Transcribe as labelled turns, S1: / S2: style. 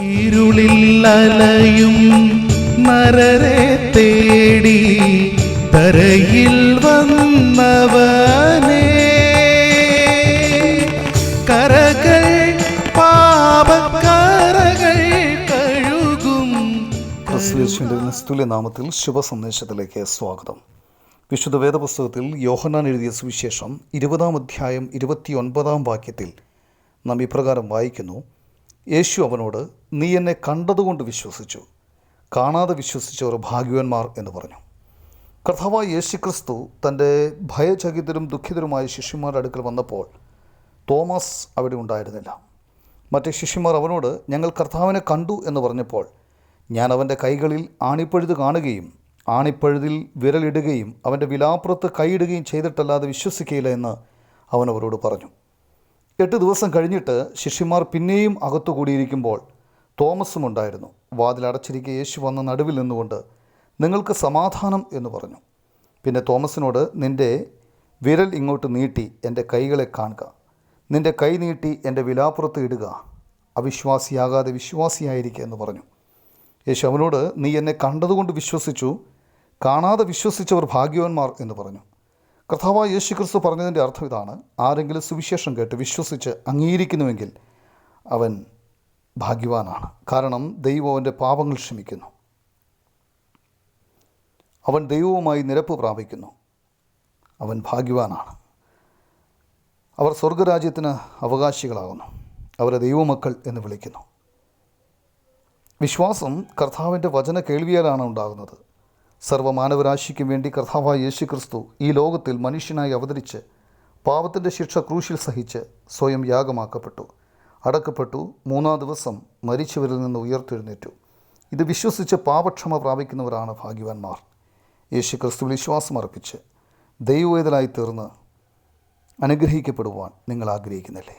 S1: ഇരുളിൽ അലയും നരരെ തേടി തരയിൽ വന്നവനേ, കരകൾ പാപക്കരകൾ കഴുകും.
S2: ക്രിസ്തുയേശുവിന്റെ നിസ്തുല്യ നാമത്തിൽ ശുഭസന്ദേശത്തിലേക്ക് സ്വാഗതം. വിശുദ്ധ വേദപുസ്തകത്തിൽ യോഹന്നാൻ എഴുതിയ സുവിശേഷം 20-ാം അധ്യായം 29-ാം വാക്യത്തിൽ നാം ഇപ്രകാരം വായിക്കുന്നു: യേശു അവനോട്, നീ എന്നെ കണ്ടതുകൊണ്ട് വിശ്വസിച്ചു, കാണാതെ വിശ്വസിച്ചവർ ഭാഗ്യവാന്മാർ എന്ന് പറഞ്ഞു. കർത്താവായ യേശുക്രിസ്തു തൻ്റെ ഭയചകിതരും ദുഃഖിതരുമായ ശിഷ്യന്മാരുടെ അടുക്കൽ വന്നപ്പോൾ തോമസ് അവിടെ ഉണ്ടായിരുന്നില്ല. മറ്റ് ശിഷ്യന്മാർ അവനോട്, ഞങ്ങൾ കർത്താവിനെ കണ്ടു എന്ന് പറഞ്ഞപ്പോൾ, ഞാൻ അവൻ്റെ കൈകളിൽ ആണിപ്പഴുത് കാണുകയും ആണിപ്പഴുതിൽ വിരലിടുകയും അവൻ്റെ വിലാപ്പുറത്ത് കൈയിടുകയും ചെയ്തിട്ടല്ലാതെ വിശ്വസിക്കുകയില്ല എന്ന് അവൻ അവരോട് പറഞ്ഞു. 8 ദിവസം കഴിഞ്ഞിട്ട് ശിഷ്യന്മാർ പിന്നെയും അകത്തു കൂടിയിരിക്കുമ്പോൾ തോമസും ഉണ്ടായിരുന്നു. വാതിലടച്ചിരിക്കെ യേശു വന്ന നടുവിൽ നിന്നുകൊണ്ട്, നിങ്ങൾക്ക് സമാധാനം എന്ന് പറഞ്ഞു. പിന്നെ തോമസിനോട്, നിൻ്റെ വിരൽ ഇങ്ങോട്ട് നീട്ടി എൻ്റെ കൈകളെ കാണുക, നിൻ്റെ കൈ നീട്ടി എൻ്റെ വിലാപ്പുറത്ത് ഇടുക, അവിശ്വാസിയാകാതെ വിശ്വാസിയായിരിക്കുക എന്ന് പറഞ്ഞു. യേശു അവനോട്, നീ എന്നെ കണ്ടതുകൊണ്ട് വിശ്വസിച്ചു, കാണാതെ വിശ്വസിച്ചവർ ഭാഗ്യവാന്മാർ എന്ന് പറഞ്ഞു. കർത്താവായ യേശുക്രിസ്തു പറഞ്ഞതിൻ്റെ അർത്ഥം ഇതാണ്: ആരെങ്കിലും സുവിശേഷം കേട്ട് വിശ്വസിച്ച് അംഗീകരിക്കുന്നുവെങ്കിൽ അവൻ ഭാഗ്യവാനാണ്. കാരണം ദൈവം അവൻ്റെ പാപങ്ങൾ ക്ഷമിക്കുന്നു, അവൻ ദൈവവുമായി നിരപ്പ് പ്രാപിക്കുന്നു, അവൻ ഭാഗ്യവാനാണ്. അവർ സ്വർഗരാജ്യത്തിന് അവകാശികളാകുന്നു, അവരെ ദൈവമക്കൾ എന്ന് വിളിക്കുന്നു. വിശ്വാസം കർത്താവിൻ്റെ വചന കേൾവിയാലാണ് ഉണ്ടാകുന്നത്. സർവ്വമാനവരാശിക്കും വേണ്ടി കർത്താവായ യേശുക്രിസ്തു ഈ ലോകത്തിൽ മനുഷ്യനായി അവതരിച്ച് പാപത്തിൻ്റെ ശിക്ഷ ക്രൂശിൽ സഹിച്ച് സ്വയം യാഗമാക്കപ്പെട്ടു, അടക്കപ്പെട്ടു, 3-ാം ദിവസം മരിച്ചവരിൽ നിന്ന് ഉയർത്തെഴുന്നേറ്റു. ഇത് വിശ്വസിച്ച് പാപക്ഷമ പ്രാപിക്കുന്നവരാണ് ഭാഗ്യവാന്മാർ. യേശുക്രിസ്തു വിശ്വാസം അർപ്പിച്ച് ദൈവവേദനായി തീർന്ന് അനുഗ്രഹിക്കപ്പെടുവാൻ നിങ്ങൾ ആഗ്രഹിക്കുന്നില്ലേ?